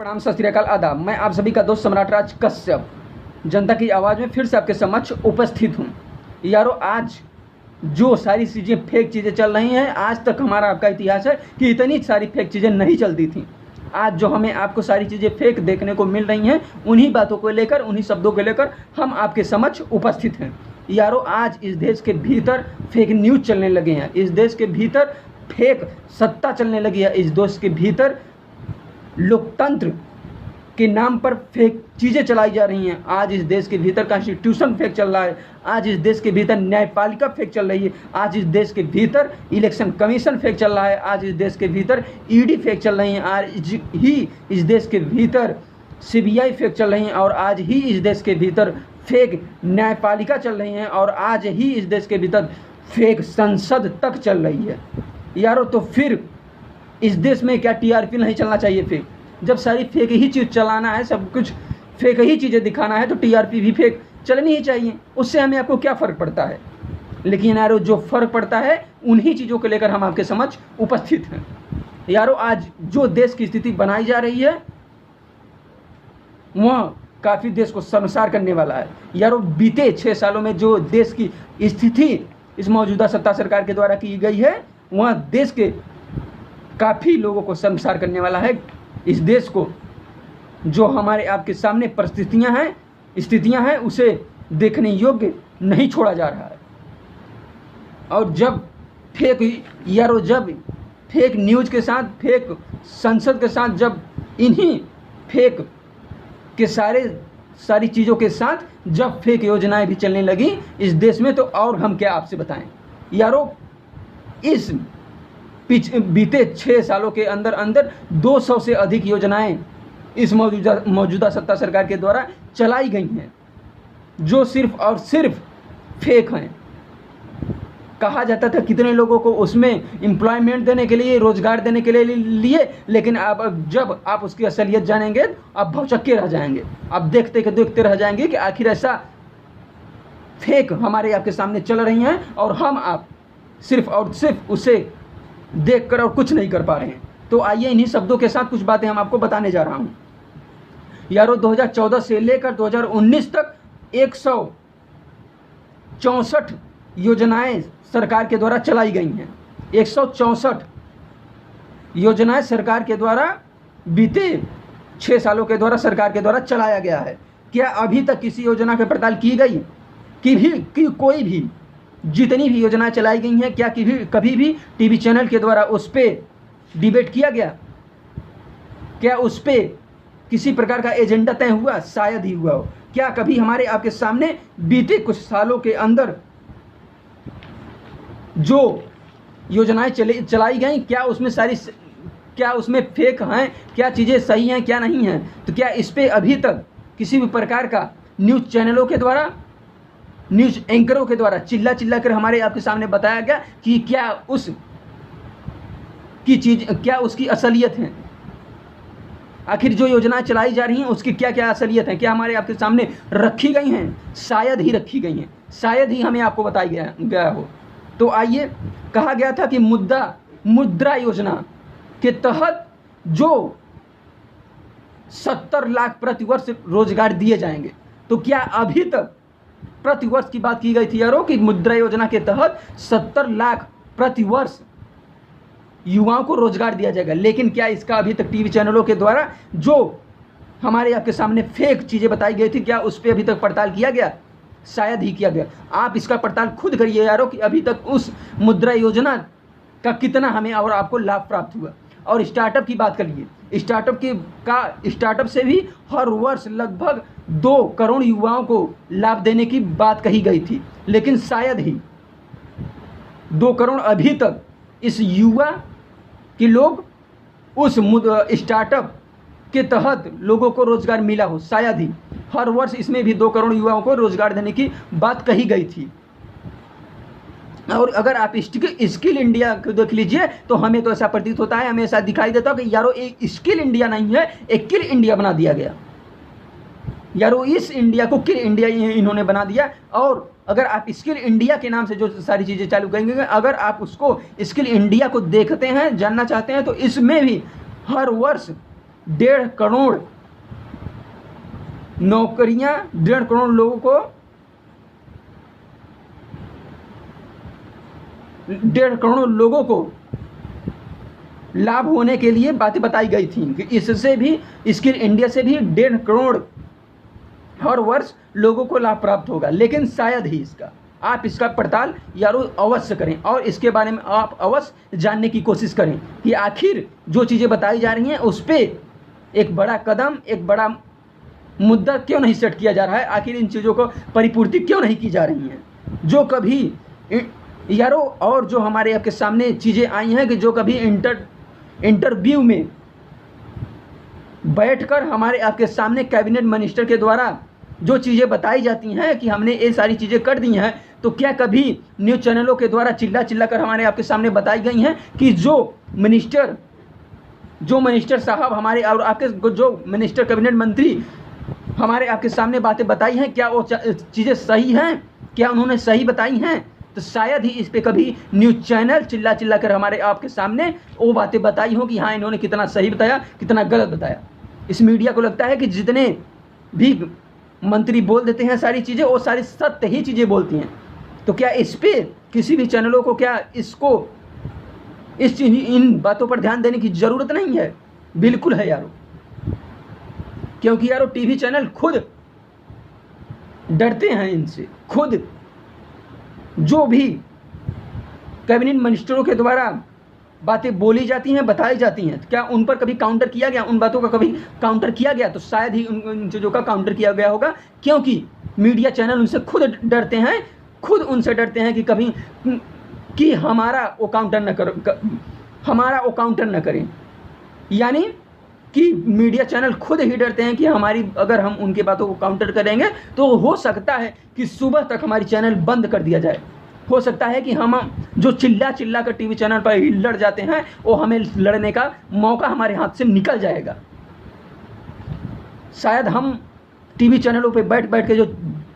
प्रणाम, सत श्री अकाल, आदाब। मैं आप सभी का दोस्त सम्राट राज कश्यप जनता की आवाज़ में फिर से आपके समक्ष उपस्थित हूँ। यारो, आज जो सारी चीज़ें फेक चीज़ें चल रही हैं, आज तक हमारा आपका इतिहास है कि इतनी सारी फेक चीज़ें नहीं चलती थी। आज जो हमें आपको सारी चीज़ें फेक देखने को मिल रही हैं, उन्हीं बातों को लेकर, उन्हीं शब्दों को लेकर हम आपके समक्ष उपस्थित हैं। यारो, आज इस देश के भीतर फेक न्यूज़ चलने लगे हैं, इस देश के भीतर फेक सत्ता चलने लगी है, इस देश के भीतर लोकतंत्र के नाम पर फेक चीज़ें चलाई जा रही हैं। आज इस देश के भीतर कॉन्स्टिट्यूशन फेक चल रहा है, आज इस देश के भीतर न्यायपालिका फेक चल रही है, आज इस देश के भीतर इलेक्शन कमीशन फेक चल रहा है, आज इस देश के भीतर ईडी फेक चल रही है, आज ही इस देश के भीतर सीबीआई फेक चल रही है, और आज ही इस देश के भीतर फेक न्यायपालिका चल रही है, और आज ही इस देश के भीतर फेक संसद तक चल रही है। यारो, तो फिर इस देश में क्या टीआरपी नहीं चलना चाहिए फेक? जब सारी फेक ही चीज़ चलाना है, सब कुछ फेक ही चीज़ें दिखाना है, तो टीआरपी भी फेक चलनी ही चाहिए। उससे हमें आपको क्या फ़र्क पड़ता है? लेकिन यारो, जो फ़र्क पड़ता है उन्हीं चीज़ों को लेकर हम आपके समक्ष उपस्थित हैं। यारो, आज जो देश की स्थिति बनाई जा रही है, वह काफ़ी देश को शर्मसार करने वाला है। यारो, बीते 6 सालों में जो देश की स्थिति इस मौजूदा सत्ता सरकार के द्वारा की गई है, वह देश के काफ़ी लोगों को शर्मसार करने वाला है। इस देश को जो हमारे आपके सामने परिस्थितियां हैं, स्थितियां हैं, उसे देखने योग्य नहीं छोड़ा जा रहा है। और जब फेक न्यूज़ के साथ, फेक संसद के साथ, जब इन्हीं फेक के सारी चीज़ों के साथ जब फेक योजनाएं भी चलने लगी इस देश में, तो और हम क्या आपसे बताएं। यारो, इस बीते 6 सालों के अंदर 200 से अधिक योजनाएं इस मौजूदा सत्ता सरकार के द्वारा चलाई गई हैं, जो सिर्फ और सिर्फ फेक हैं। कहा जाता था कितने लोगों को उसमें एम्प्लॉयमेंट देने के लिए, रोजगार देने के लिए, लेकिन अब जब आप उसकी असलियत जानेंगे, आप भौचक्के रह जाएंगे। आप देखते रह जाएंगे कि आखिर ऐसा फेक हमारे आपके सामने चल रही हैं, और हम आप सिर्फ और सिर्फ उसे देखकर और कुछ नहीं कर पा रहे हैं। तो आइए इन्हीं शब्दों के साथ कुछ बातें हम आपको बताने जा रहा हूं। यारो, 2014 से लेकर 2019 तक 164 योजनाएं सरकार के द्वारा चलाई गई हैं। 164 योजनाएं सरकार के द्वारा बीते 6 सालों के द्वारा सरकार के द्वारा चलाया गया है। क्या अभी तक किसी योजना की पड़ताल की गई कि कोई भी जितनी भी योजनाएं चलाई गई हैं, क्या कभी भी टीवी चैनल के द्वारा उस पर डिबेट किया गया? क्या उस पर किसी प्रकार का एजेंडा तय हुआ? शायद ही हुआ हो। क्या कभी हमारे आपके सामने बीते कुछ सालों के अंदर जो योजनाएं चलाई गई, क्या उसमें फेक हैं, क्या चीज़ें सही हैं, क्या नहीं हैं? तो क्या इस पर अभी तक किसी भी प्रकार का न्यूज़ चैनलों के द्वारा, न्यूज़ एंकरों के द्वारा चिल्ला कर हमारे आपके सामने बताया गया कि क्या उसकी असलियत है? आखिर जो योजनाएं चलाई जा रही हैं उसकी क्या क्या असलियत है? क्या हमारे आपके सामने रखी गई हैं? शायद ही रखी गई हैं, शायद ही हमें आपको बताया गया हो। तो आइए, कहा गया था कि मुद्रा योजना के तहत जो 70 लाख प्रतिवर्ष रोजगार दिए जाएंगे, तो क्या अभी तक प्रतिवर्ष की बात की गई थी यारों कि मुद्रा योजना के तहत 70 लाख प्रतिवर्ष युवाओं को रोजगार दिया जाएगा? लेकिन क्या इसका अभी तक टीवी चैनलों के द्वारा जो हमारे आपके सामने फेक चीज़ें बताई गई थी, क्या उस पर अभी तक पड़ताल किया गया? शायद ही किया गया। आप इसका पड़ताल खुद करिए यारों कि अभी तक उस मुद्रा योजना का कितना हमें और आपको लाभ प्राप्त हुआ। और स्टार्टअप की बात करिए, स्टार्टअप से भी हर वर्ष लगभग 2 करोड़ युवाओं को लाभ देने की बात कही गई थी, लेकिन शायद ही 2 करोड़ अभी तक इस युवा के लोग उस स्टार्टअप के तहत लोगों को रोजगार मिला हो। शायद ही हर वर्ष इसमें भी 2 करोड़ युवाओं को रोजगार देने की बात कही गई थी। और अगर आप स्किल इंडिया को देख लीजिए, तो हमें तो ऐसा प्रतीत होता है, हमें ऐसा दिखाई देता है कि यारो एक स्किल इंडिया नहीं है, एक किल इंडिया बना दिया गया। यारो, इस इंडिया को किल इंडिया इन्होंने बना दिया। और अगर आप स्किल इंडिया के नाम से जो सारी चीज़ें चालू करेंगे, अगर आप उसको स्किल इंडिया को देखते हैं, जानना चाहते हैं, तो इसमें भी हर वर्ष 1.5 करोड़ नौकरियां, 1.5 करोड़ लोगों को 1.5 करोड़ लोगों को लाभ होने के लिए बातें बताई गई थी कि इससे भी, स्किल इंडिया से भी 1.5 करोड़ हर वर्ष लोगों को लाभ प्राप्त होगा। लेकिन शायद ही आप इसका पड़ताल यारो अवश्य करें और इसके बारे में आप अवश्य जानने की कोशिश करें कि आखिर जो चीज़ें बताई जा रही हैं उस पर एक बड़ा कदम, एक बड़ा मुद्दा क्यों नहीं सेट किया जा रहा है, आखिर इन चीज़ों को परिपूर्ति क्यों नहीं की जा रही हैं। जो कभी यारो और जो हमारे आपके सामने चीज़ें आई हैं कि जो कभी इंटरव्यू में बैठकर हमारे आपके सामने कैबिनेट मिनिस्टर के द्वारा जो चीज़ें बताई जाती हैं कि हमने ये सारी चीज़ें कर दी हैं, तो क्या कभी न्यूज़ चैनलों के द्वारा चिल्ला कर हमारे आपके सामने बताई गई हैं कि जो मिनिस्टर साहब हमारे और आपके जो मिनिस्टर कैबिनेट मंत्री हमारे आपके सामने बातें बताई हैं, क्या वो चीज़ें सही हैं, क्या उन्होंने सही बताई हैं? तो शायद ही इस पे कभी न्यूज़ चैनल चिल्ला कर हमारे आपके सामने वो बातें बताई हों कि हाँ इन्होंने कितना सही बताया, कितना गलत बताया। इस मीडिया को लगता है कि जितने भी मंत्री बोल देते हैं सारी चीज़ें, वो सारी सत्य ही चीज़ें बोलती हैं। तो क्या इस पे किसी भी चैनलों को क्या इन बातों पर ध्यान देने की ज़रूरत नहीं है? बिल्कुल है यारो, क्योंकि यारो टीवी चैनल खुद डरते हैं इनसे। खुद जो भी कैबिनेट मिनिस्टरों के द्वारा बातें बोली जाती हैं, बताई जाती हैं, क्या उन पर कभी काउंटर किया गया? उन बातों का कभी काउंटर किया गया? तो शायद ही उन चीज़ों का काउंटर किया गया होगा, क्योंकि मीडिया चैनल उनसे खुद डरते हैं, खुद उनसे डरते हैं कि कभी कि हमारा वो काउंटर न करें। यानी कि मीडिया चैनल खुद ही डरते हैं कि अगर हम उनकी बातों को काउंटर करेंगे तो हो सकता है कि सुबह तक हमारी चैनल बंद कर दिया जाए। हो सकता है कि हम जो चिल्ला कर टीवी चैनल पर लड़ जाते हैं, वो हमें लड़ने का मौका हमारे हाथ से निकल जाएगा। शायद हम टीवी चैनलों पे बैठ के जो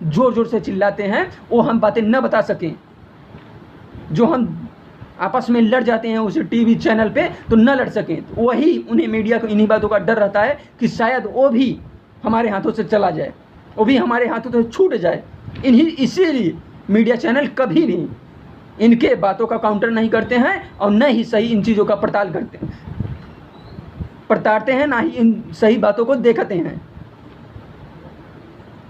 जोर से चिल्लाते हैं वो हम बातें न बता सकें। जो हम आपस में लड़ जाते हैं उस टीवी चैनल पे तो न लड़ सकें, तो वही उन्हें मीडिया को इन्हीं बातों का डर रहता है कि शायद वो भी हमारे हाथों से चला जाए, वो भी हमारे हाथों से छूट जाए। इसीलिए मीडिया चैनल कभी भी इनके बातों का काउंटर नहीं करते हैं और न ही सही इन चीज़ों का पड़तालते हैं, ना ही इन सही बातों को देखते हैं।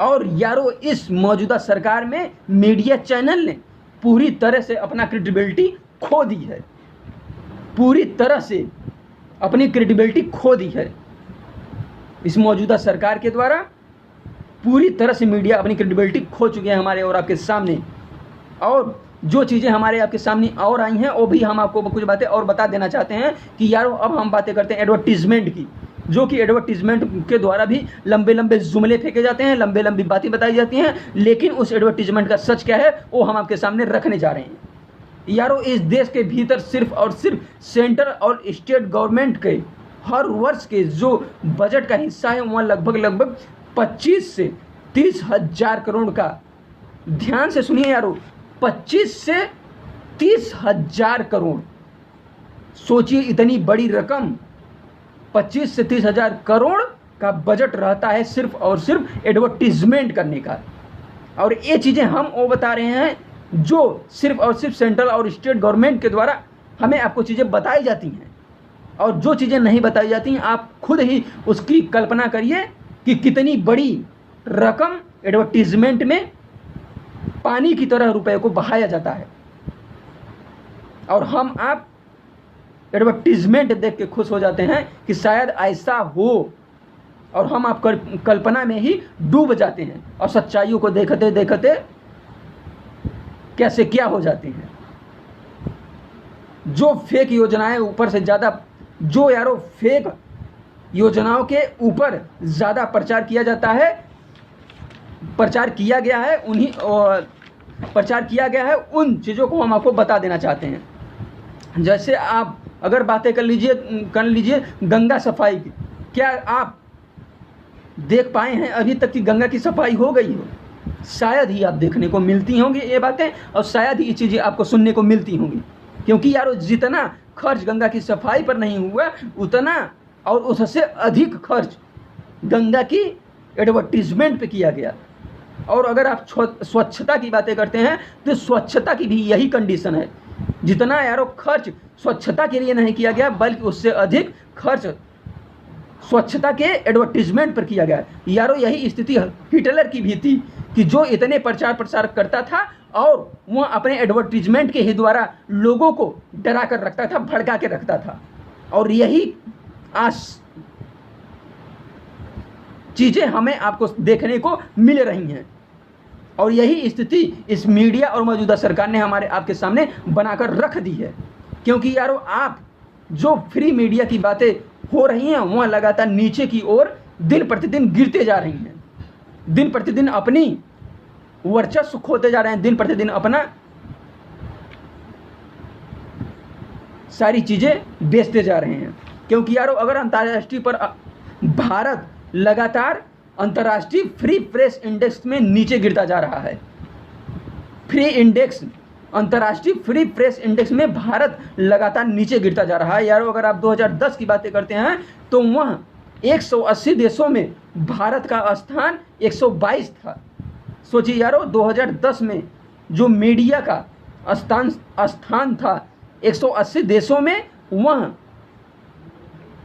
और यारो इस मौजूदा सरकार में मीडिया चैनल ने पूरी तरह से अपना क्रेडिबिलिटी खो दी है, पूरी तरह से अपनी क्रेडिबिलिटी खो दी है। इस मौजूदा सरकार के द्वारा पूरी तरह से मीडिया अपनी क्रेडिबिलिटी खो चुके हैं हमारे और आपके सामने। और जो चीज़ें हमारे आपके सामने और आई हैं वो भी हम आपको कुछ बातें और बता देना चाहते हैं कि यारो अब हम बातें करते हैं एडवर्टीजमेंट की, जो कि एडवर्टीजमेंट के द्वारा भी लंबे जुमले फेंके जाते हैं, लंबी बातें बताई जाती हैं, लेकिन उस एडवर्टीजमेंट का सच क्या है वो हम आपके सामने रखने जा रहे हैं। यारो इस देश के भीतर सिर्फ और सिर्फ सेंटर और स्टेट गवर्नमेंट के हर वर्ष के जो बजट का हिस्सा है वहाँ लगभग 25 से 30 हज़ार करोड़ का, ध्यान से सुनिए यारो, 25 से 30 हज़ार करोड़। सोचिए इतनी बड़ी रकम, 25 से 30 हज़ार करोड़ का बजट रहता है सिर्फ और सिर्फ एडवर्टीजमेंट करने का। और ये चीज़ें हम वो बता रहे हैं जो सिर्फ और सिर्फ सेंट्रल और स्टेट गवर्नमेंट के द्वारा हमें आपको चीज़ें बताई जाती हैं। और जो चीज़ें नहीं बताई जाती हैं आप खुद ही उसकी कल्पना करिए कि कितनी बड़ी रकम एडवर्टीजमेंट में पानी की तरह रुपए को बहाया जाता है। और हम आप एडवर्टीजमेंट देख के खुश हो जाते हैं कि शायद ऐसा हो, और हम आप कल्पना में ही डूब जाते हैं और सच्चाइयों को देखते देखते कैसे क्या हो जाते हैं। जो फेक योजनाएं ऊपर से ज़्यादा, जो यारो फेक योजनाओं के ऊपर ज़्यादा प्रचार किया जाता है, प्रचार किया गया है उन चीज़ों को हम आपको बता देना चाहते हैं। जैसे आप अगर बातें कर लीजिए गंगा सफाई की, क्या आप देख पाए हैं अभी तक कि गंगा की सफाई हो गई हो? शायद ही आप देखने को मिलती होंगी ये बातें, और शायद ही ये चीज़ें आपको सुनने को मिलती होंगी, क्योंकि यारो जितना खर्च गंगा की सफाई पर नहीं हुआ उतना और उससे अधिक खर्च गंगा की एडवर्टीजमेंट पे किया गया। और अगर आप स्वच्छता की बातें करते हैं तो स्वच्छता की भी यही कंडीशन है, जितना यारो खर्च स्वच्छता के लिए नहीं किया गया बल्कि उससे अधिक खर्च स्वच्छता के एडवर्टीजमेंट पर किया गया। यारो यही स्थिति हिटलर की भी थी कि जो इतने प्रचार प्रसार करता था और वह अपने एडवर्टीजमेंट के ही द्वारा लोगों को डरा कर रखता था, भड़का के रखता था। और यही चीज़ें हमें आपको देखने को मिल रही हैं और यही स्थिति इस मीडिया और मौजूदा सरकार ने हमारे आपके सामने बनाकर रख दी है। क्योंकि यारो आप जो फ्री मीडिया की बातें हो रही हैं वह लगातार नीचे की ओर दिन प्रतिदिन गिरते जा रही हैं, दिन प्रतिदिन अपनी वर्चस्व खोते जा रहे हैं, दिन प्रतिदिन अपना सारी चीज़ें बेचते जा रहे हैं। क्योंकि यारो अगर अंतर्राष्ट्रीय पर भारत लगातार अंतर्राष्ट्रीय फ्री प्रेस इंडेक्स में नीचे गिरता जा रहा है। अंतर्राष्ट्रीय फ्री प्रेस इंडेक्स में भारत लगातार नीचे गिरता जा रहा है। यारो अगर आप 2010 की बातें करते हैं तो वह 180 देशों में भारत का स्थान 122 था। सोचिए यारो 2010 में जो मीडिया का स्थान था 180 देशों में, वह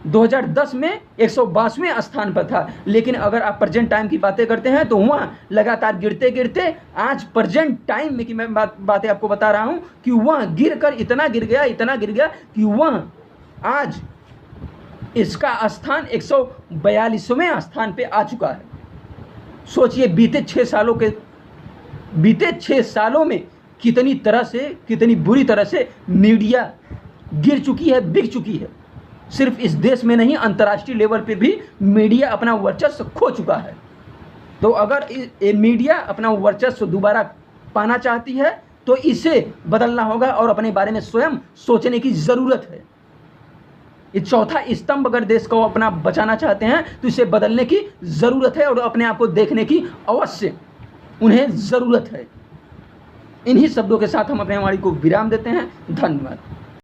2010 में 122वें स्थान पर था। लेकिन अगर आप प्रेजेंट टाइम की बातें करते हैं तो वह लगातार गिरते गिरते आज प्रेजेंट टाइम में कि मैं बातें आपको बता रहा हूं कि वह गिर कर इतना गिर गया कि वह आज इसका स्थान 142वें स्थान पे आ चुका है। सोचिए बीते 6 सालों में कितनी बुरी तरह से मीडिया गिर चुकी है, बिक चुकी है। सिर्फ इस देश में नहीं, अंतर्राष्ट्रीय लेवल पे भी मीडिया अपना वर्चस्व खो चुका है। तो अगर ये मीडिया अपना वर्चस्व दोबारा पाना चाहती है तो इसे बदलना होगा और अपने बारे में स्वयं सोचने की ज़रूरत है। ये चौथा स्तंभ अगर देश को अपना बचाना चाहते हैं तो इसे बदलने की ज़रूरत है और अपने आप को देखने की अवश्य उन्हें ज़रूरत है। इन्हीं शब्दों के साथ हम अपने हमारी को विराम देते हैं। धन्यवाद।